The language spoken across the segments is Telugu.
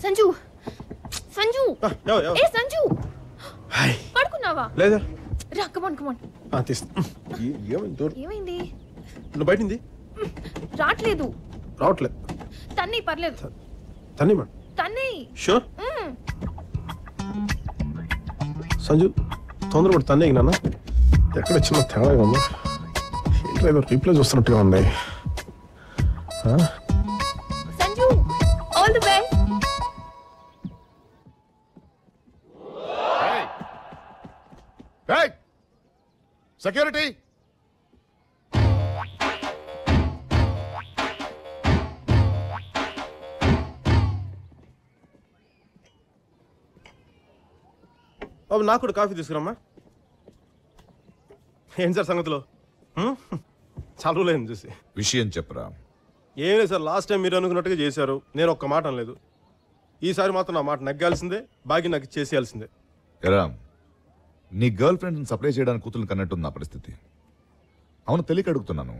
సంజు సంజు ఏ సంజు పడుకున్నావా? లేదా రా కమాన్ కమాన్. ఏమైంది? నువ్వు బయటింది రావట్లేదు. తన్ని పర్లేదు. తన్ని షూర్. సంజు తొందరపడి తన్నే నాన్న. ఎక్కడ చిన్న తేడాగా ఉందా? ఏంటో ఏదో రీప్లే చూస్తున్నట్టుగా ఉంది. Sanju all the best. Security బాబు నాకు కూడా కాఫీ తీసుకురమ్మా. ఏం సార్ సంగతిలో? చాలా రోజులైంది చూసి. విషయం చెప్పరా. ఏం లేదు సార్, లాస్ట్ టైం మీరు అనుకున్నట్టుగా చేశారు. నేను ఒక్క మాట అనలేదు. ఈసారి మాత్రం నా మాట నగ్గాల్సిందే, బాగి నాకు చేసేయాల్సిందే. ఎరా, నీ గర్ల్ ఫ్రెండ్ని సప్లై చేయడానికి కూతురు కన్నట్టుంది నా పరిస్థితి. అవును, తెలియక అడుగుతున్నాను.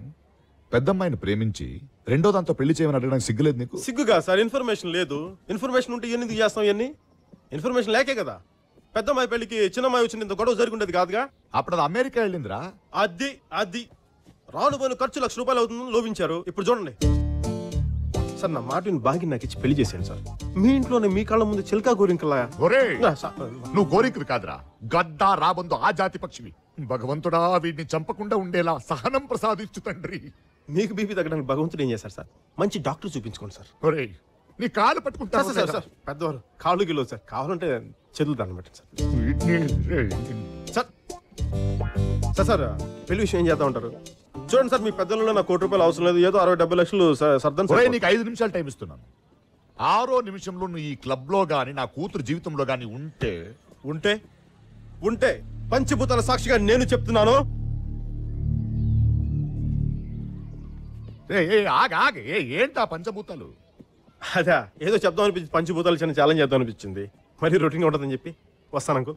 పెద్దమ్మాయిని ప్రేమించి రెండో దాంతో పెళ్లి చేయమని అడగడానికి సిగ్గులేదు నీకు? సిగ్గుగా సార్, ఇన్ఫర్మేషన్ లేదు. ఇన్ఫర్మేషన్ ఉంటే ఎందుకు చేస్తాం? ఇవన్నీ ఇన్ఫర్మేషన్ లేకే కదా పెద్దమ్మాయి పెళ్లికి చిన్నమ్మాయి వచ్చింది. ఇంత గొడవ జరుగుండేది కాదుగా. అప్పుడు అది అమెరికా వెళ్ళిందిరా. అది రాను పోయిన ఖర్చు ₹1,00,000 అవుతుందని లోపించారు. ఇప్పుడు చూడండి సార్, నా మాటని బాగి నాకు ఇచ్చి పెళ్లి చేశాను సార్. మీ ఇంట్లోనే మీ కళ్ళ ముందు చిలకా గోరింకలా. నువ్వు గోరింకవి కాదురా, గద్దా రాబందు ఆ జాతి పక్షివి. భగవంతుడా, వీడిని చంపకుండా ఉండేలా సహనం ప్రసాదించు తండ్రి. మీకు బీపీ తగ్గడానికి భగవంతుడు ఏం చేశారు సార్? మంచి డాక్టర్ చూపించుకోండి సార్. ఒరే, నీ కాలు పట్టుకుంటా సార్. పెద్దవారు కాళ్ళు గిలో సార్, కావాలంటే చేతులు దండం పెట్టండి సార్. సార్ సార్ పెళ్లి విషయం ఏం చేద్దాం ఉంటారు? చూడండి సార్, మీ పెద్దలలో నాకు ₹1,00,000 అవసరం లేదు. ఏదో 60-70 లక్షలు సర్దం. నీకు 5 నిమిషాలు టైం ఇస్తున్నాను. 6వ నిమిషంలో నువ్వు ఈ క్లబ్ లో గాని నా కూతురు జీవితంలో గాని ఉంటే పంచభూతాల సాక్షిగా నేను చెప్తున్నాను. ఏంటా పంచభూతాలు? అదా ఏదో చెప్దాం అనిపించింది. పంచభూతాలు చిన్న ఛాలెంజ్ చేద్దాం అనిపించింది. మరి రొటీన్గా ఉంటుందని చెప్పి వస్తాను.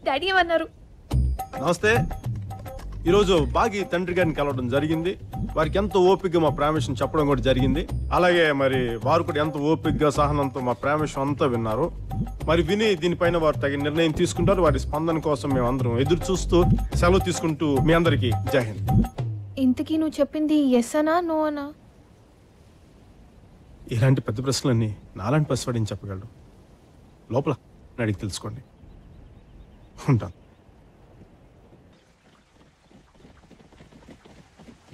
డాడీ ఏమన్నారు? నమస్తే. ఈరోజు బాగి తండ్రి గారిని కలవడం జరిగింది. వారికి ఎంతో ఓపికగా మా ప్రేమ విషయం చెప్పడం కూడా జరిగింది. అలాగే మరి వారు కూడా ఎంతో ఓపికగా సహనంతో మా ప్రేమ విషయం అంతా విన్నారు. మరి విని దీనిపైన వారు తగిన నిర్ణయం తీసుకుంటారు. వారి స్పందన కోసం మేము అందరం ఎదురు చూస్తూ సెలవు తీసుకుంటూ మీ అందరికీ జై హింద్. ఇంతకీ నువ్వు చెప్పింది ఎస్ అనా నో అనా? ఇలాంటి పెద్ద ప్రశ్నలన్నీ నాలాంటి పసివాడిని చెప్పగలడు. లోపల అడిగి తెలుసుకోండి. ఉంటాను.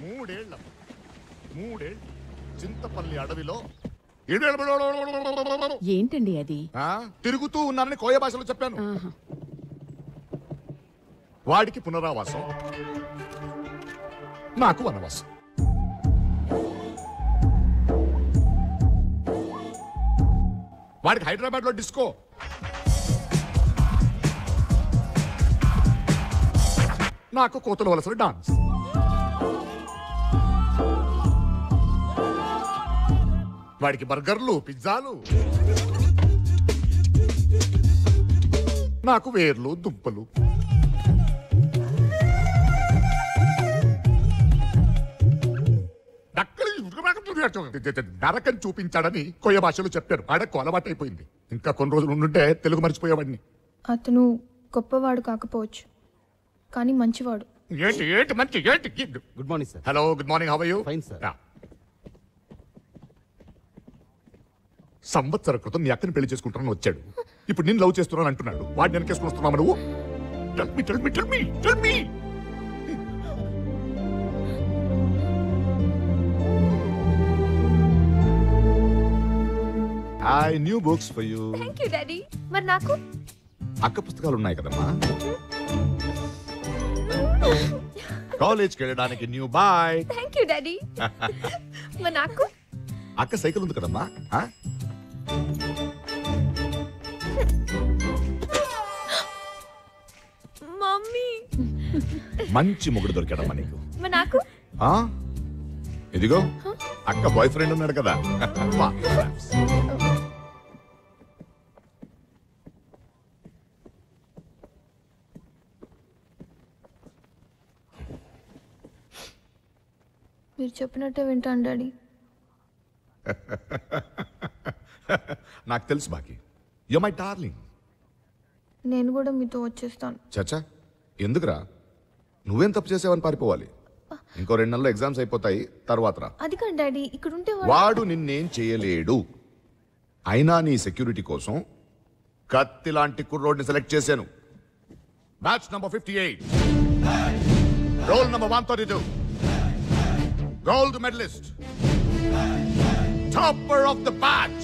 3 ఏళ్ల చింతపల్లి అడవిలో ఏంటండి అది? తిరుగుతూ ఉన్నానని కోయ భాషలో చెప్పాను. వాడికి పునరావాసం, నాకు వనవాసం. వాడికి హైదరాబాద్ లో డిస్కో, నాకు కోతల వలసలు డాన్స్. వాడికి బర్గర్లు, పిజ్జాలు, నాకు వేర్లు, దుంపలు. నరకం చూపించాడని కొయ్య భాషలో చెప్పారు. ఆడకు అలవాటైపోయింది. ఇంకా కొన్ని రోజులు ఉండుంటే తెలుగు మర్చిపోయేవాడిని. అతను గొప్పవాడు కాకపోవచ్చు, కానీ మంచివాడు. ఏంటి మంచి ఏంటి? Good morning sir. Hello, good morning. How are you? Fine sir. సంవత్సర క్రితం నీ అక్కని పెళ్లి చేసుకుంటానని వచ్చాడు. ఇప్పుడు నేను లవ్ చేస్తున్నాను అంటున్నాడు. వాడిని వెనకేసుకుని వస్తున్నావు నువ్వు? Tell me. I new books for you. Thank you daddy. మరి నాకు? అక్క పుస్తకాలు ఉన్నాయి కదమ్మా. కాలేజ్కి వెళ్ళడానికి న్యూ బాయ్. Thank you daddy. మరి నాకు? అక్క సైకిల్ ఉంది కదమ్మా. మమ్మీ. మంచి మొగుడు దొరికాడమ్మా నీకు. మరి నాకు? ఇదిగో అక్క బాయ్ ఫ్రెండ్ ఉన్నాడు కదా. మీరు చెప్పినట్టే వింటాను డాడీ. నాకు తెలుసు బాకీ, యు మై డార్లింగ్. నేను కూడా మీతో వచ్చేస్తాను. చచ్చా, ఎందుకురా? నువ్వేం తప్పు చేసావని పారిపోవాలి? ఇంకో 2 నెలల్లో ఎగ్జామ్స్ అయిపోతాయి, తర్వాత రా. అది కాదు డాడీ, ఇక్కడ ఉంటే వాడు నిన్నేం చేయలేడు. అయినా నీ సెక్యూరిటీ కోసం కత్తి లాంటి కుర్రోడ్ని సెలెక్ట్ చేశాను. Batch number 58, roll number 132, gold medalist, topper of the batch,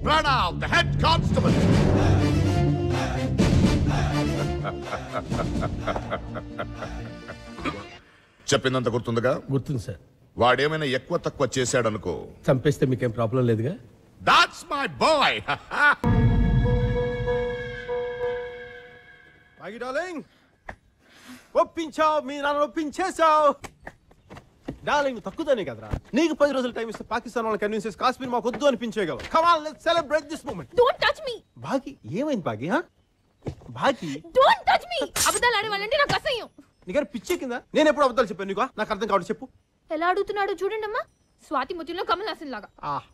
Pranav the head constable. చెప్పిందంత గుర్తుందిగా? గుర్తుంది సార్. వాడేమైనా ఎక్కువ తక్కువ చేశాడనుకో, చంపేస్తే మీకేం ప్రాబ్లం లేదుగా? That's my boy. Bagi darling, ఒప్పించావు, మీ నాన్న ఒప్పించేశావు. డార్లింగ్ తక్కువనే కదరా, నీకు 10 రోజులు టైం ఇస్తే పాకిస్తాన్ వాళ్ళని కన్విన్స్ చేసి కాశ్మీర్ మాకు వద్దు అనిపించేయగలవు. Come on, let's celebrate this moment. Don't touch me. Bagi ఏమైంది బాగి? బాగి డోంట్ టచ్ మీ. అబద్ధాలు ఆడేవాళ్ళంటే నాకు అసహ్యం. నీకు పిచ్చే కింద? నేను ఎప్పుడు అబద్ధాలు చెప్పాను నీకు? నాకు అర్థం కావడం చెప్పు. ఎలా అడుగుతున్నాడో చూడండి అమ్మా, స్వాతి ముత్యంలో కమల్ హాసన్ లాగా.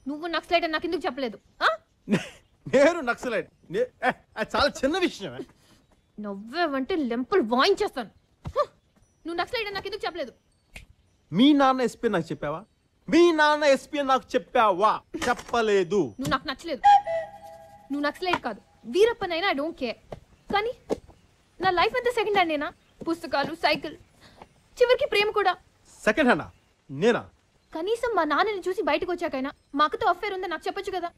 నువ్వు నక్సలైట్ అని నాకు ఎందుకు చెప్పలేదు? నేను నక్సలైట్? అది చాలా చిన్న విషయం. నవ్వేవంటే లెంపులు వాయించేస్తాను. నువ్వు నక్సలైట్ అని నాకు ఎందుకు చెప్పలేదు? మీ నాన్న ఎస్పీ నాకు చెప్పావా? మీ నాన్న ఎస్పీ నాకు చెప్పావా? చెప్పలేదు. నువ్వు నాకు నచ్చలేదు. నువ్వు నక్సలైట్ కాదు, వీరప్పనైనా ఐ డోంట్ కేర్. కానీ నా లైఫ్ అంతా సెకండ్ హ్యాండేనా? పుస్తకాలు, సైకిల్, చివరికి ప్రేమ కూడా సెకండ్ హ్యాండా? నేనా? కనీసం మా నాన్నని చూసి బయటకు వచ్చాకైనా మా అక్కతో అఫేర్ ఉందని నాకు చెప్పొచ్చు కదా.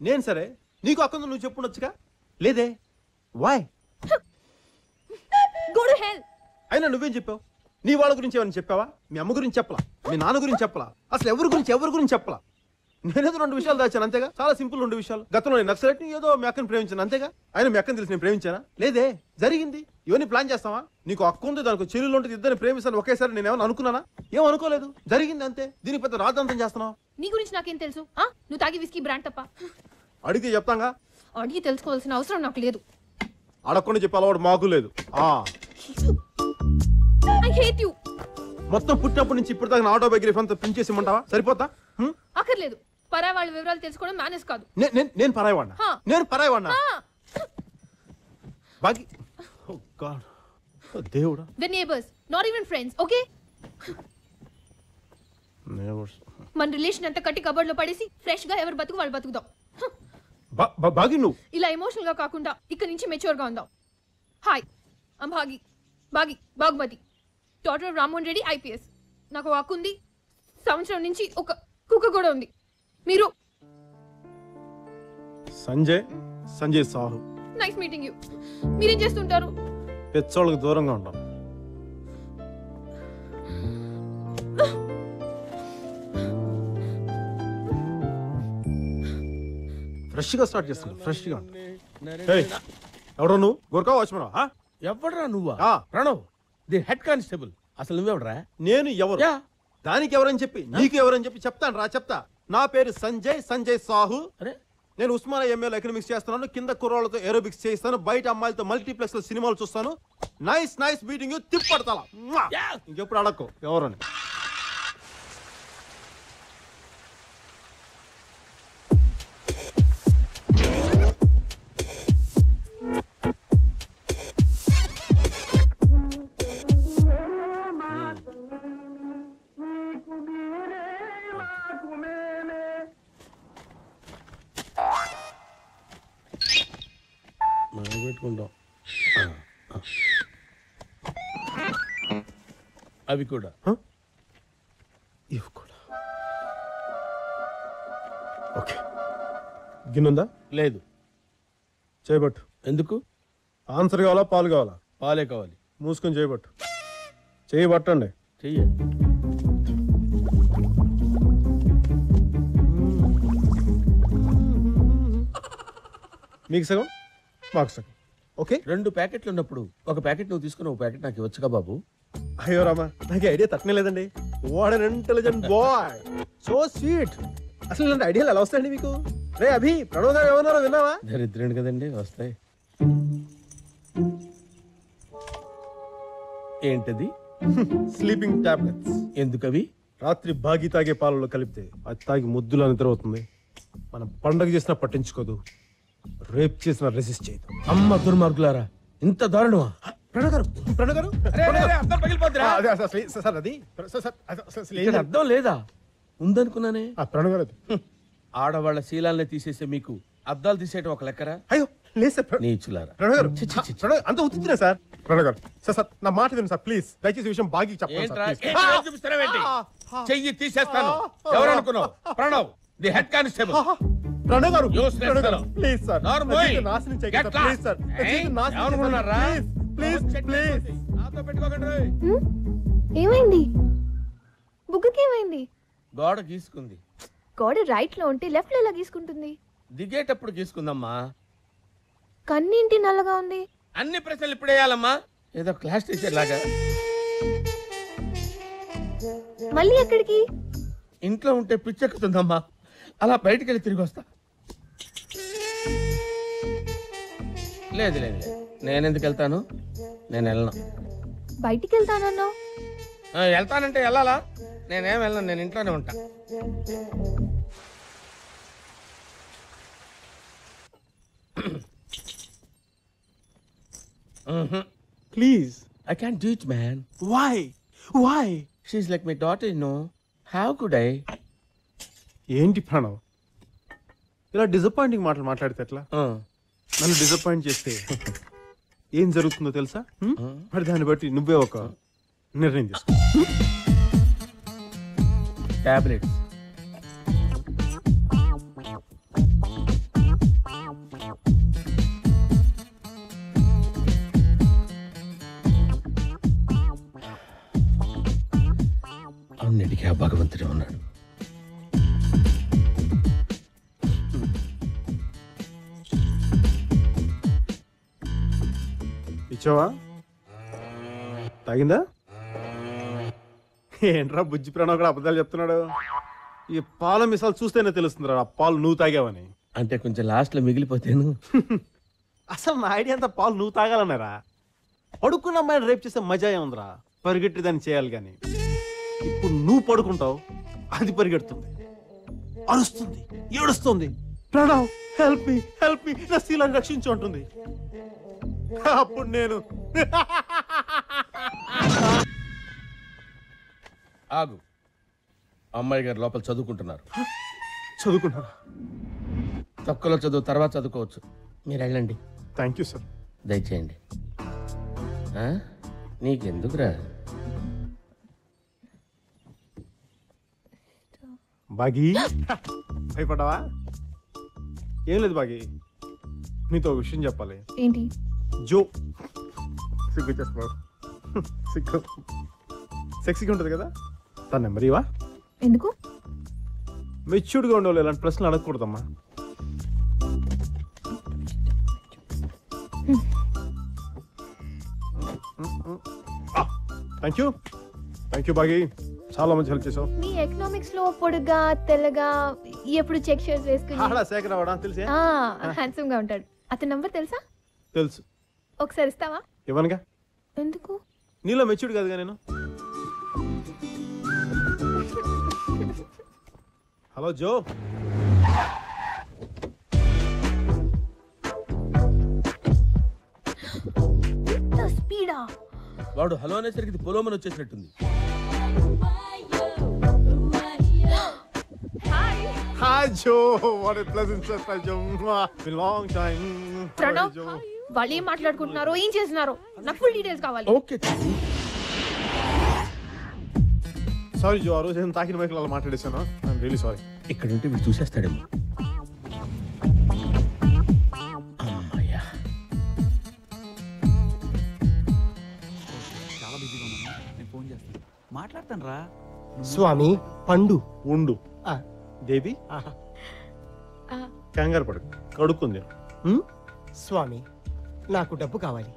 నేను సరే, నీకు అక్కడ నువ్వు చెప్పుండొచ్చుగా? లేదే. వాయ్? Go to hell. అయినా నువ్వేం చెప్పావు? నీ వాళ్ళ గురించి ఏమైనా చెప్పావా? మీ అమ్మ గురించి చెప్పలా, మీ నాన్న గురించి చెప్పలా, అసలు ఎవరి గురించి చెప్పలా. నేనేదో 2 విషయాలు దాచాను అంతేగా, చాలా సింపుల్ 2 విషయాలు. గతంలో నేను నక్సలైట్ ఏదో మీ అక్కని ప్రేమించాను అంతేగా. అయినా మీ అక్కని తెలిసి నేను ప్రేమించానా? లేదే. జరిగింది. ఇవన్నీ ప్లాన్ చేస్తావా? నీకు అక్క ఉంది, దానికి చెల్లెలు ఉంటుంది, ఇద్దరిని ప్రేమిస్తాను ఒకేసారి నేను ఏమైనా అనుకున్నానా? ఏం అనుకోలేదు, జరిగింది అంతే. దీనికి పెద్ద రాద్ధాంతం చేస్తున్నావు. నీ గురించి నాకేం తెలుసు? నువ్వు తాగి విస్కీ బ్రాండ్ తప్ప. అడిగితే చెప్తాంగా. అడిగి తెలుసుకోవాల్సిన అవసరం నాకు లేదు. అడగకుండా చెప్పే అలవాటు మాకు లేదు. I hate you. మొత్తం పుట్టినప్పటి నుంచి ఇప్పుడు దాకా ఆటోబయోగ్రఫీ అంతా ప్రింట్ చేసి ఇమ్మంటావా? సరిపోతా? అక్కర్లేదు. పరాయి వాళ్ళ వివరాలు తెలుసుకోవడం మేనేజ్ కాదు. నేను పరాయవాడినా? నేను పరాయవాడినా? బాగి, ఓ గాడ్, ఓ దేవుడా. The neighbours, not even friends, okay? మన రిలేషన్ అంతా కట్టి కబోర్డ్ లో పడేసి ఫ్రెష్ గా ఎవరు బతుకు వాళ్ళు బతుకుదాం. బాగి, నువ్వు ఇలా ఎమోషనల్ గా కాకుండా ఇక్కడ నుంచి మెచ్యూర్ గా ఉందాం. Hi, I'm Bagumathi, daughter of Rammohan Reddy IPS. నాకు ఒక అక్క ఉంది, సంవత్సరం నుంచి ఒక కుక్క కూడా ఉంది. మీరు? Sanjay Sahu. Nice meeting you. మీరేం చేస్తుంటారు? పెచ్చోళ్ళకి దూరంగా ఉంటాం. ఫ్రెష్ గా స్టార్ట్ చేస్తున్నా, ఫ్రెష్ గా. ఎవరో నువ్వు? గోర్ఖా వాచ్మన్? ఎవడరా నువ్వా? Pranav the head constable. అసలు నువ్వెవడరా? నేను ఎవరు? దానికి ఎవరని చెప్పి నీకు ఎవరని చెప్పి చెప్తాను రా, చెప్తా. నా పేరు సంజయ్ సాహు. నేను ఉస్మానియా MA లో ఎకనామిక్స్ చేస్తున్నాను. కింద కుర్రాళ్ళతో ఏరోబిక్స్ చేయిస్తాను, బయట అమ్మాయిలతో మల్టీప్లెక్స్ లో సినిమాలు చూస్తాను. Nice meeting you. తిప్పడతా ఇంకెప్పుడు అడక్కు ఎవరని. పెట్టుకుంటాం అవి కూడా. ఇవి కూడా ఓకే. గిన్నుందా? లేదు. చేయబట్టు. ఎందుకు? ఆన్సర్ కావాలా, పాలు కావాలా? పాలే కావాలి. మూసుకొని చేయబట్టు. చేయబట్టండి. చెయ్యి. మీకు సగం, మాకు సగం. ఓకే. 2 ప్యాకెట్లు ఉన్నప్పుడు ఒక ప్యాకెట్ నువ్వు తీసుకుని ఒక ప్యాకెట్ నాకు ఇవ్వచ్చుగా బాబు? అయ్యో రామా, నాకు ఐడియా తట్టనే లేదండి. What an intelligent boy, so sweet. అసలు ఇలాంటి ఐడియాలు ఎలా వస్తాయండి మీకు? రే అభి, ప్రణవ్ గారు ఏమన్నారో విన్నావా? దరిద్రుడు కదండి, వస్తాయి. ఏంటది? Sleeping tablets. ఎందుకవి? రాత్రి బాగి తాగే పాలలో కలిపితే అది తాగి ముద్దులా నిద్ర అవుతుంది. మనం పండగ చేసినా పట్టించుకోదు, రేప్ చేసినా రెసిస్ట్ చేయదు. అమ్మ దుర్మార్గులారా, ఇంత దారుణమా? ప్రణవ్ గారు, ప్రణవ్ గారు, అర్థం పగిలిపోద్దిరా. అదే సార్ అది ఇక్కడ అర్థం లేదా? ఉందనుకున్నానే. ప్రణవ్ గారు, ఆడవాళ్ల శీలాల్ని తీసేసే మీకు అద్దాలు తీసేయటం ఒక లెక్కరా? అయ్యో లేదు సార్. నీచులారా. ప్రణవ్ గారు, ప్రణవ్ అంత ఉత్తిరా సార్. ప్రణవ్ గారు, సార్ నా మాట వినండి సార్ ప్లీజ్. దయచేసి విషయం బాగి ఏంట్రా? చెప్పండి. చూపిస్తారేంటి? చెయ్యి తీసేస్తాను. ఎవరు అనుకున్నావు? Pranav, the head constable. Pranav గారు, Useless ప్రణవ్ గారు, fellow. Please sir, Normoy. నాశనం Get చేయకండి lost. Please sir. ఏమనుకున్నారా? Please please. నాతో పెట్టుకోకండి. ఏమైంది? బుగ్గకి ఏమైంది? గోడ గీసుకుంది. గోడ రైట్ లో ఉంటే లెఫ్ట్ లో ఎలా గీసుకుంటుంది? దిగేటప్పుడు గీసుకుందమ్మా. కన్నింటి నల్లగా ఉంది. అన్ని ప్రశ్నలు ఇప్పుడు వేయాలమ్మా, ఏదో క్లాస్ టీచర్ లాగా. మళ్ళీ ఎక్కడికి? ఇంట్లో ఉంటే పిచ్చెక్కుతుందమ్మా, అలా బయటికి వెళ్ళి తిరిగి వస్తా. లేదు లేదు లేదు, నేను ఎందుకు వెళ్తాను? నేను వెళ్ళను. బయటికి వెళ్తానన్నావు. వెళ్తానంటే వెళ్ళాలా? నేనేం వెళ్ళను, నేను ఇంట్లోనే ఉంటా. Please. I can't do it, man. Why? She's like my daughter, you know. How could I? ఏంటి ప్రణవ్, ఇలా డిసప్పాయింటింగ్ మాటలు మాట్లాడితే ఎట్లా? నన్ను డిసప్పాయింట్ చేస్తే ఏం జరుగుతుందో తెలుసా? మరి దాన్ని బట్టి నువ్వే ఒక నిర్ణయం తీసుకో. Tablets. అన్నిటికీ ఆ భగవంతుడే ఉన్నాడు. ఇచ్చావా? తాగిందా? ఏంట్రా బుజ్జి ప్రణవ్ కూడా అబద్ధాలు చెప్తున్నాడు. ఈ పాల మిసాలు చూస్తేనే తెలుస్తుందిరా ఆ పాలు నువ్వు తాగావని. అంటే కొంచెం లాస్ట్ లో మిగిలిపోతేను. అసలు నా ఐడియా అంతా పాలు నువ్వు తాగాలన్నారా? పడుకున్న అమ్మాయిని రేపు చేస్తే మజా ఏముందిరా? పరిగెట్టి దాన్ని చేయాలి కానీ ఇప్పుడు నువ్వు పడుకుంటావు, అది పరిగెడుతుంది, అరుస్తుంది, ఏడుస్తుంది, ప్రణవ్ హెల్ప్ మీ నా శీలాన్ని రక్షించు అంటుంది. అప్పుడు నేను ఆగు, అమ్మాయి గారు లోపల చదువుకుంటున్నారు. చదువుకున్నారా? తక్కువలో చదువు తర్వాత చదువుకోవచ్చు, మీరు వెళ్ళండి. Thank you sir. దయచేయండి. నీకెందుకురా? బాగి భయపడ్డావా? ఏం లేదు బాగి, నీతో ఒక విషయం చెప్పాలి. ఏంటి? జో సిగ్గు చేస్తున్నావు. సిగ్గు సెక్సీగా ఉంటుంది కదా, తన నెంబర్ ఇవా? ఎందుకు? మెచ్యూర్డ్గా ఉండేవాళ్ళు ఇలాంటి ప్రశ్నలు అడగకూడదమ్మా. థ్యాంక్ యూ బాగి, చాలా మంచి హెల్ప్ చేసావు. మీ ఎకనామిక్స్ లో పొడుగా తెల్లగా ఎప్పుడు చెక్ షర్ట్స్ వేసుకుని ఆడా శేఖర్ అవడా తెలిసే? హ్యాండ్సమ్ గా ఉంటాడు. అతని నంబర్ తెలుసా? తెలుసు. ఒకసారి ఇస్తావా? ఇవ్వనుగా. ఎందుకు? నీలో మెచ్యూర్డ్ కాదుగా నేను. హలో జో. స్పీడా? వాడు హలో అనేసరికి ఇది పొలోమని వచ్చేసినట్టుంది. Hi Joe, what a pleasant surprise, Joe. Been long time. Pranav, వాళ్ళు ఏం మాట్లాడుకుంటున్నారో ఏం చేస్తున్నారో నాకు ఫుల్ డీటెయిల్స్ కావాలి. ఓకే. సారీ జో, ఆ రోజు నేను తాకిన మైకులు అలా మాట్లాడేశాను. I'm really sorry. ఇక్కడ ఉంటే వీడు చూసేస్తాడేమో. అమ్మయ్యా. చాలా బిజీగా ఉన్నాను, నేను ఫోన్ చేస్తాను. మాట్లాడతాను రా. స్వామి పండు ఉండు. ఆ. దేవి కంగారు పడు, కడుక్కుంది. స్వామి నాకు డబ్బు కావాలి.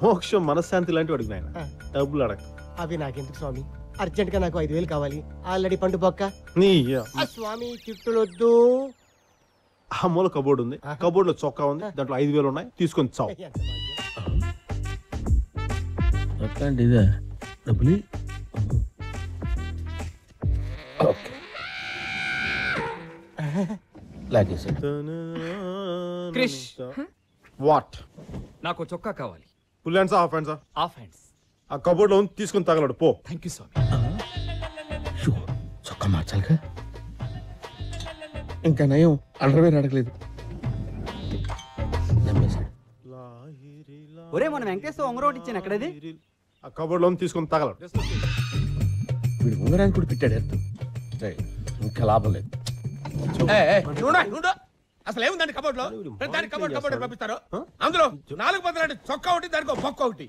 మోక్షం మనశ్శాంతి లాంటి అడుగు నాయన, ఆ. డబ్బులు అడగ. అవి నాకెందుకు స్వామి, అర్జెంట్ గా నాకు 5,000 కావాలి. ఆల్రెడీ పండు బొక్క. నీ ఆ స్వామి తిట్టులొద్దు. ఆ మూల కబోర్డ్ ఉంది, కబోర్డ్ లో చొక్కా ఉంది, దాంట్లో 5,000 ఉన్నాయి, తీసుకొని చావు. ఎంత భాగ్యం. అట్లాంటిదా? డబ్బులు లాగేసాడు. క్రిష్ వాట్? నాకు చొక్కా కావాలి. ఫుల్ హ్యాండ్సా హాఫ్ హ్యాండ్సా? Half hands. ఆ కబోర్డ్ లో తీసుకుని తగలడు పో. Thank you Swamy. షూ చొక్కా మార్చాలిగా. ఇంకా నయం అండర్వేర్ అడగలేదు. నమ్మేశాడు. ఒరే మన వెంకటేశ్వర ఉంగరం ఒకటి ఇచ్చాను ఎక్కడది? ఆ కబోర్డ్ లో తీసుకుని తగలడు. వీడు ఉంగరానికి కూడా పెట్టాడు ఎత్తు. ఇంకా లాభం లేదు. అసలు ఏముందండి కబోర్డ్ లో? దాని కబోర్డ్ పంపిస్తారు. అందులో 4 బదులు చొక్కా ఒకటి, దానికి ఒక బొక్క ఒకటి.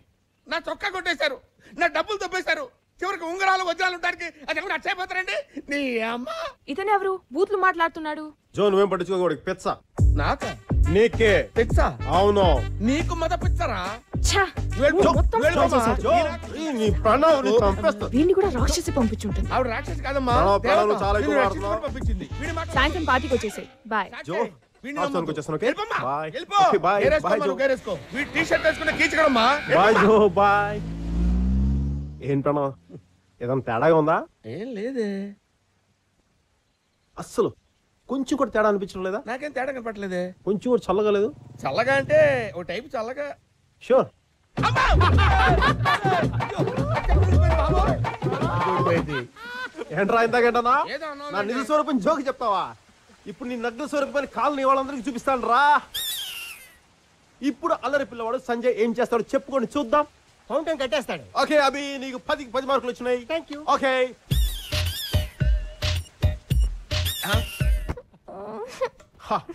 నా చొక్కా కొట్టేశారు, నా డబ్బులు తప్పేశారు. చివరికి ఉంగరాలు వజ్రాలు ఉండడానికి అది ఎక్కడ అచ్చైపోతారండి. నీ అమ్మ. ఇతను ఎవరు బూత్లు మాట్లాడుతున్నాడు? జో నువ్వేం పట్టించుకోకూడదు. పెచ్చ నాకా? నీకే పిచ్చా? అవును. నీకు మత పిచ్చరా? ఛా! మొత్తం చేసేశాడు. జో, నీ ప్రణవ్ ని చంపేస్తా. వీడిని కూడా రాక్షసి పంపించుంటుంది. ఆవిడ రాక్షసి కాదమ్మా, ప్రాణాలు దేవత. చాలా ఎక్కువ నిన్ను వాడుతున్నావు. రక్షించుకొని పంపించింది. వీడి మాట సాయంత్రం పార్టీకి వచ్చేసాయి. బాయ్. జో హాస్టల్కి వచ్చేస్తాను. ఓకే వెళ్ళిపోమ్మా. బాయ్. వెళ్ళిపో. Okay, bye. గేరేసుకో, బాయ్ మనం జో. గేరేసుకో. వీడి టీ-షర్ట్ వేసుకున్న కీచకడమ్మా. బాయ్ జో బాయ్. ఏం ప్రణవ్ ఏదైనా తేడాగా ఉందా? ఏం లేదే. అస్సలు కొంచెం కూడా తేడా అనిపించడం లేదా? నాకేం తేడా కనపట్లేదే. కొంచెం కూడా చల్లగా లేదు? చల్లగా అంటే ఓ టైపు చల్లగా. షూర్. ఏంట్రా ఇందాకేంటనా ఏదో అన్నావు నా నిజ స్వరూపం జోకి చెప్తావా? ఇప్పుడు నీ నగ్న స్వరూపాన్ని కాలనీ వాళ్ళందరికీ చూపిస్తాను రా. ఇప్పుడు అల్లరి పిల్లవాడు సంజయ్ ఏం చేస్తాడో చెప్పుకొని చూద్దాం. ఫౌంటైన్ కట్టేస్తాడు. ఓకే అభి నీకు 10కి 10 మార్కులు వచ్చినాయి. Thank you. ఓకే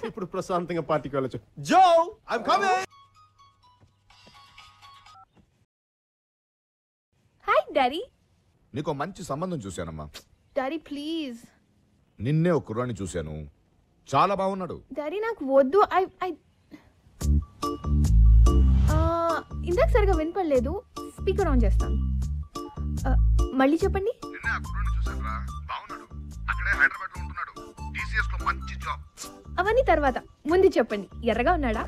ఇప్పుడు ప్రశాంతంగా పార్టీకి వెళ్ళొచ్చు. జో ఐఎమ్ కమింగ్. Hi daddy. నీకు మంచి సంబంధం చూశానమ్మా. Daddy please. నిన్నే ఒక కుర్రాన్ని చూశాను, చాలా బాగున్నాడు. డాడీ నాకు వద్దు. ఇందాక సరిగా వినపడలేదు. స్పీకర్ ఆన్ చేస్తాను. మళ్ళీ చెప్పండి. అవన్నీ తర్వాత, ముందు చెప్పండి. ఎర్రగా ఉన్నాడా?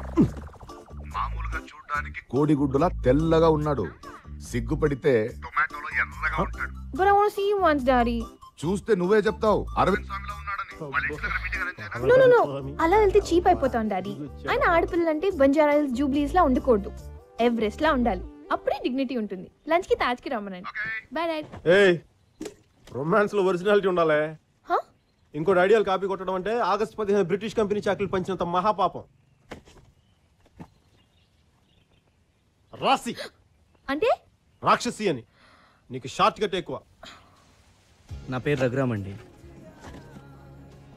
మామూలుగా చూడడానికి కోడిగుడ్డులా తెల్లగా ఉన్నాడు. సిగ్గుపడితే టొమాటోలో ఎర్రగా ఉంటాడు. But I want to see you once, Daddy. చూస్తే నువ్వే చెప్తావు అరవింద్ స్వామిలో ఉన్నాడని. వాళ్ళ ఇంట్లో మీటింగ్ అరేంజ్ చేయనా? No, no, no. అలా వెళ్తే చీప్ అయిపోతాం డాడీ. ఆయన ఆడపిల్లలంటే బంజారా హిల్స్ జూబ్లీస్ లా ఉండకూడదు, ఎవరెస్ట్ లా ఉండాలి. అప్పుడే డిగ్నిటీ ఉంటుంది. లంచ్ కి తాజ్ కి రమ్మనండి. Bye daddy. ఏయ్ రొమాన్స్ లో ఒరిజినాలిటీ ఉండాలి. ఇంకోటి ఐడియాలు కాపీ కొట్టడం అంటే ఆగస్టు 15 బ్రిటిష్ కంపెనీ చాకరీలు పంచినంత మహాపాపం. రాసి అంటే రాక్షసి అని. నీకు షార్ట్ కట్ ఎక్కువ. నా పేరు రఘురామ్ అండి.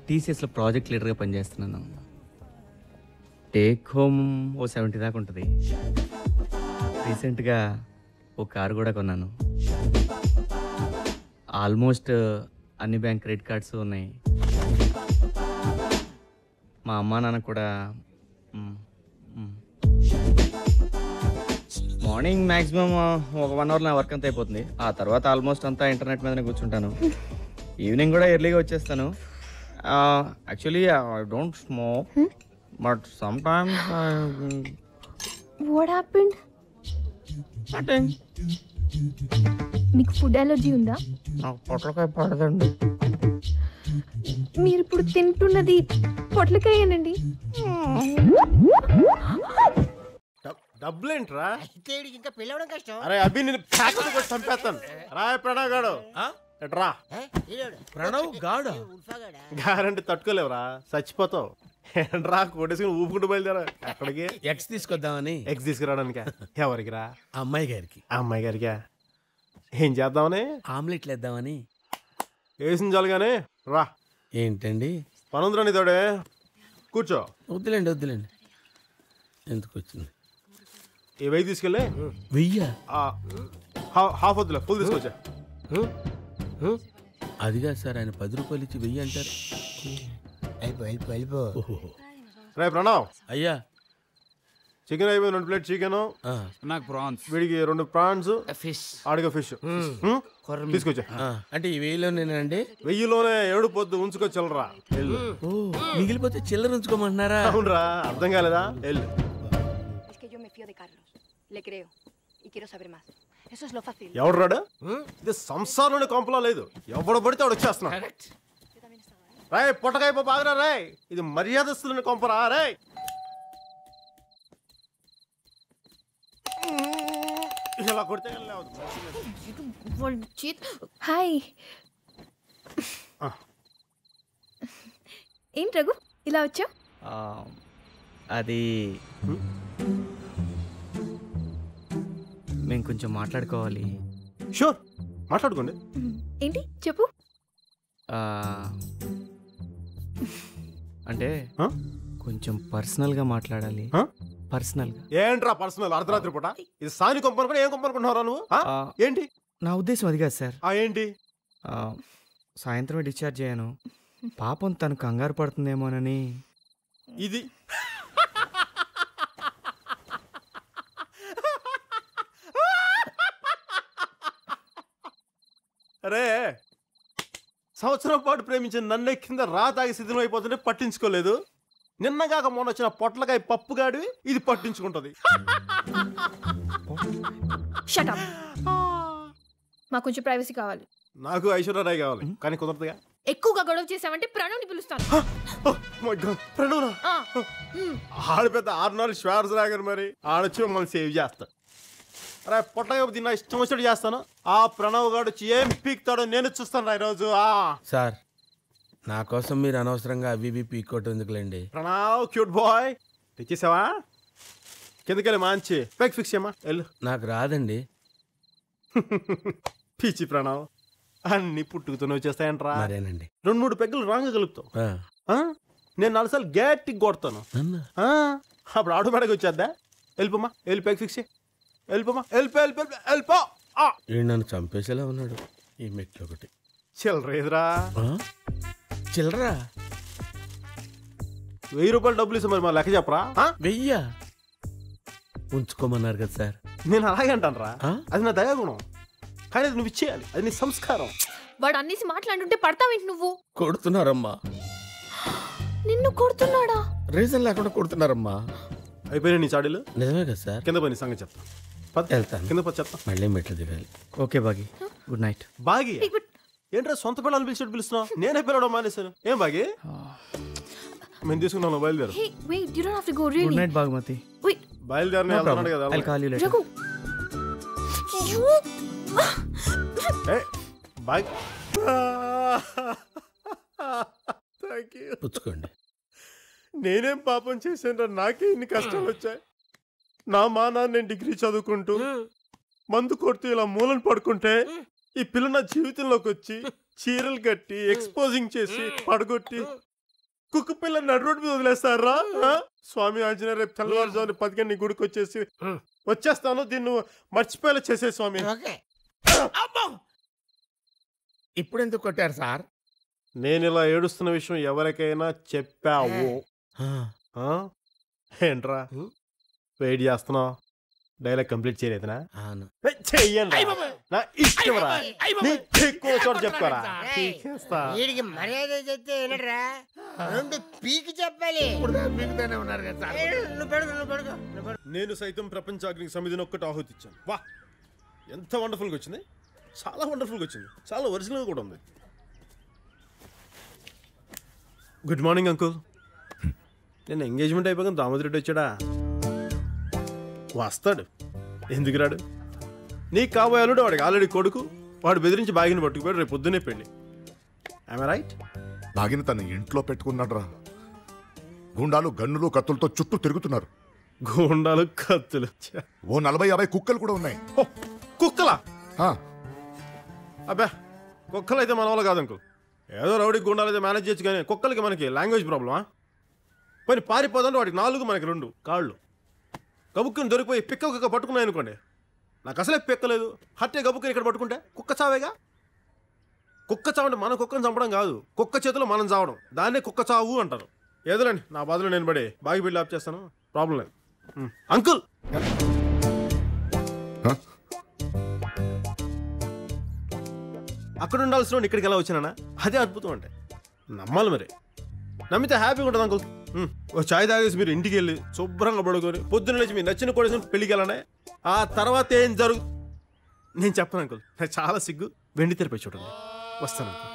టీసీఎస్లో ప్రాజెక్ట్ లీడర్గా పనిచేస్తున్నాను. టేక్ హోమ్ ఓ 70 దాకా ఉంటుంది. రీసెంట్గా ఓ కారు కూడా కొన్నాను. ఆల్మోస్ట్ అన్ని బ్యాంక్ క్రెడిట్ కార్డ్స్ ఉన్నాయి. మా అమ్మా నాన్న కూడా మార్నింగ్ మ్యాక్సిమం ఒక 1 అవర్ నా వర్క్ అంతా అయిపోతుంది. ఆ తర్వాత ఆల్మోస్ట్ అంతా ఇంటర్నెట్ మీదనే కూర్చుంటాను. ఈవినింగ్ కూడా ఎర్లీగా వచ్చేస్తాను. Actually I don't smoke, but some times what happened? మీకు ఫుడ్ అలర్జీ ఉందా? నాకు పొట్లకాయ పడదండి. మీరు ఇప్పుడు తింటున్నది పొట్లకాయనండి. డబ్బులేంట్రా? ఇంకా పెళ్ళవడం కష్టం. అరే అభి నేను ప్యాకెట్ కొట్టి చంపేస్తాను. రాయ్ ప్రణవ్ గాడు రా. ప్రణవ్ గాడా? గ్యారంటీ తట్టుకోలేవురా, చచ్చిపోతావు. రా కొట్టేసుకుని ఊపుకుంటూ బయలుదేరా. ఎక్కడికి? ఎక్స్ తీసుకొద్దామని. ఎగ్స్ తీసుకురావడానికి. ఎవరికి రా? అమ్మాయి గారికి. అమ్మాయి గారికా? ఏం చేద్దామని? ఆమ్లెట్లు వేద్దామని. వేసిన చాలుగానే రా. ఏంటండి పనుందిరా నీతోడే. కూర్చో. వద్దులేండి వద్దులేండి, ఎందుకు వచ్చింది? ఈ వెయ్యి తీసుకెళ్ళి 1000. హాఫ్ వద్దులే, ఫుల్ తీసుకొచ్చా. అదిగా సార్, ఆయన 10 రూపాయలు ఇచ్చి 1000 అంటారు. రే ప్రణవ్, అయ్యా చికెన్ అయిపోయింది. 2 ప్లేట్ చికెన్, నాకు ప్రాన్స్, వీడికి 2 ప్రాన్స్, ఫిష్, ఆడిగా ఫిష్ తీసుకొచ్చా. అంటే ఈ 1000లోనేనండి? 1000లోనే 7 పొద్దు ఉంచుకొచ్చలరా. మిగిలిపోతే చిల్లర ఉంచుకోమంటున్నారా? అవునరా, అర్థం కాలేదా? వెళ్ళు. ఎవడు రాడు? ఇది సంసారంలోనే కొంపలా లేదు. ఎవడు పడితే వాడు వచ్చేస్తున్నా. రాయ్ పొట్టకాయ బాగా రాయ్, ఇది మర్యాదస్తులని కొంపరా రాయ్. ఇలా కొడితే హాయ్. ఏంటి రఘు ఇలా వచ్చావు? అది మేము కొంచెం మాట్లాడుకోవాలి. షూర్, మాట్లాడుకోండి. ఏంటి చెప్పు. అంటే కొంచెం పర్సనల్గా మాట్లాడాలి. పర్సనల్గా ఏంట్రా పర్సనల్? అర్ధరాత్రి పూట ఇది సాని కొంపనుకుని ఏం కొంపనుకుంటున్నారా నువ్వు? ఏంటి నా ఉద్దేశం అది కాదు సార్. ఏంటి? సాయంత్రం డిశ్చార్జ్ అయ్యాను. పాపం తను కంగారు పడుతుందేమోనని. ఇది అరే, సంవత్సరం పాటు ప్రేమించిన నన్నే కింద తాగి సిద్ధం అయిపోతుంటే పట్టించుకోలేదు. నిన్నగాక మొన్న వచ్చిన పొట్లకాయ పప్పుగాడివి ఇది పట్టించుకుంటది. Shut up. మాకు కొంచెం ప్రైవసీ కావాలి. నాకు ఐశ్వర్యరాయ్ కావాలి, కానీ కుదరదుగా. ఎక్కువగా గొడవ చేసావంటే ప్రణవ్ని పిలుస్తాను. ప్రణవ్ ఆడు పెద్ద 6 నెలలు శ్వాసరాగర్, మరి ఆడొచ్చి మమ్మల్ని సేవ్ చేస్తా. అరే పొట్టగా దీన్ని ఇష్టం వచ్చినట్టు చేస్తాను. ఆ ప్రణవ్ గారు వచ్చి ఏం పీక్తాడో నేను చూస్తాను ఈరోజు. సార్, నా కోసం మీరు అనవసరంగా అవి పీక్కోవటం ఎందుకులేండి. ప్రణవ్ క్యూట్ బాయ్, తెచ్చేసావా? కిందకెళ్ళి మంచి పెగ్ ఫిక్స్ చేయమా. వెళ్ళు. నాకు రాదండి. పిచ్చి ప్రణవ్, అన్ని పుట్టుకుతూనే వచ్చేస్తాయంట్రా. మరేనండి. 2-3 పెగ్గులు రాంగ్ కలుపుతావు. నేను 4 సార్లు గట్టిగా కొడతాను. అప్పుడు ఆటో మేడకి వచ్చేద్దా? వెళ్ళిపోమా, వెళ్ళి పెగ్ ఫిక్స్ చేయి. వెళ్ళిపోమా, వెళ్ళిపో. నన్ను చంపేసేలా ఉన్నాడు ఈ మెట్లు ఒకటి. చిల్లరేదిరా. చిల్లరా? 1000 రూపాయలు డబ్బులు ఇస్తా, మరి మా లెక్క చెప్పరా? 1000 ఉంచుకోమన్నారు కదా సార్. నేను అలాగే అంటాను రా, అది నా దయాగుణం. కానీ అది నువ్వు ఇచ్చేయాలి, అది నీ సంస్కారం. వాడు అన్నేసి మాట్లాడుతుంటే పడతావేంటి నువ్వు? కొడుతున్నారమ్మా. నిన్ను కొడుతున్నాడా? రీజన్ లేకుండా కొడుతున్నారమ్మా. అయిపోయినా నీ చాడీలు? నిజమే కదా సార్. కింద పోయి నీ సంగతి చెప్తా. వెళ్తాను. కింద పోయి చెప్తా. మళ్ళీ మెట్లు దిగాలి. ఓకే బాగి, గుడ్ నైట్. బాగి ఏంట్రా సొంత పిల్లలు పిలిచి పిలుస్తున్నావు? నేనే పిలవడం మానేశాను. ఏం బాగి? మేము తీసుకున్నాను, బయలుదేరు. Good night బాగుమతి. బయలుదేరని వెళ్తున్నాడు కదా. పుచ్చుకోండి. నేనేం పాపం చేశాను? నాకే ఇన్ని కష్టాలు వచ్చాయి. నా మానాన్ని నేను డిగ్రీ చదువుకుంటూ మందు కొడుతూ ఇలా మూలను పడుకుంటే ఈ పిల్ల నా జీవితంలోకి వచ్చి చీరలు కట్టి ఎక్స్పోజింగ్ చేసి పడగొట్టి కుక్క పిల్ల నడు రోడ్డు మీద వదిలేస్తారా? స్వామి ఆంజనేయ, రేపు తెల్లవారుజామున 10 గంటల గుడికి వచ్చేస్తాను. దీన్ని మర్చిపోయేలా చేసే స్వామి. ఇప్పుడు ఎందుకు కొట్టారు సార్? నేను ఇలా ఏడుస్తున్న విషయం ఎవరికైనా చెప్పావు? ఏంట్రా వెయిట్ చేస్తున్నావు? డైలాగ్ కంప్లీట్ చేయలేదునా? చెయ్యండి, నా ఇష్టంరా. ఎక్కువ చోట చెప్తారా? మర్యాద చెప్తే ఏనట్రా, 2 పీకి చెప్పాలి. నేను సైతం ప్రపంచాగ్నికి సమిధిని ఒక్కటి ఆహుతిచ్చాను. వా, ఎంత వండర్ఫుల్గా వచ్చింది! చాలా వండర్ఫుల్గా వచ్చింది, చాలా ఒరిజినల్గా కూడా ఉంది. Good morning uncle. నేను ఎంగేజ్మెంట్ అయిపోయాక దామోదరెడ్డి వచ్చాడా? వస్తాడు, ఎందుకు రాడు? నీకు కాబోయాలుడు వాడికి ఆల్రెడీ కొడుకు. వాడు బెదిరించి బాగిని పట్టుకుపోయాడు. రేపు పొద్దున్నే పెళ్ళి. I right? బాగిని తన ఇంట్లో పెట్టుకున్నాడు రా. గుండాలు గన్నులు కత్తులతో చుట్టూ తిరుగుతున్నారు. గుండాలు కత్తులు, ఓ 40-50 కుక్కలు కూడా ఉన్నాయి. కుక్కలా? అబ్బా, కుక్కలు అయితే మన వాళ్ళు కాదు అంకుల్. ఏదో రౌడీ గుండాలు అయితే మేనేజ్ చేయొచ్చు, కానీ కుక్కలకి మనకి లాంగ్వేజ్ ప్రాబ్లమా? మరి పారిపోదంటే వాడికి 4, మనకి 2 కాళ్ళు. గబుక్కుని దొరికిపోయి పిక్క కుక్క పట్టుకున్నాయి అనుకోండి, నాకు అసలే పిక్కలేదు. హట్టే గబుక్కుని ఇక్కడ పట్టుకుంటే కుక్క చావేగా. కుక్క చావంటే మన కుక్కను చంపడం కాదు, కుక్క చేతిలో మనం చావడం. దాన్నే కుక్క చావు అంటారు. ఏదోలేండి, నా బాధలో నేను పడి బాగి బిల్డ్ ఆప్ చేస్తాను, ప్రాబ్లం లేదు. అంకుల్, అక్కడ ఉండాల్సిన ఇక్కడికి ఎలా వచ్చినా అదే అద్భుతం. అంటే నమ్మాలి, మరి నమ్మితే హ్యాపీగా ఉంటుంది అంకుల్. ఓ చాయ్ తాగేసి మీరు ఇంటికి వెళ్ళి శుభ్రంగా పడుకొని పొద్దున్న లేచి మీరు నచ్చిన కొడేసి పెళ్ళికి వెళ్ళనే. ఆ తర్వాత ఏం నేను చెప్పను అంకుల్, నాకు చాలా సిగ్గు. వెండి తెరపై చూడండి. వస్తాను అంకుల్.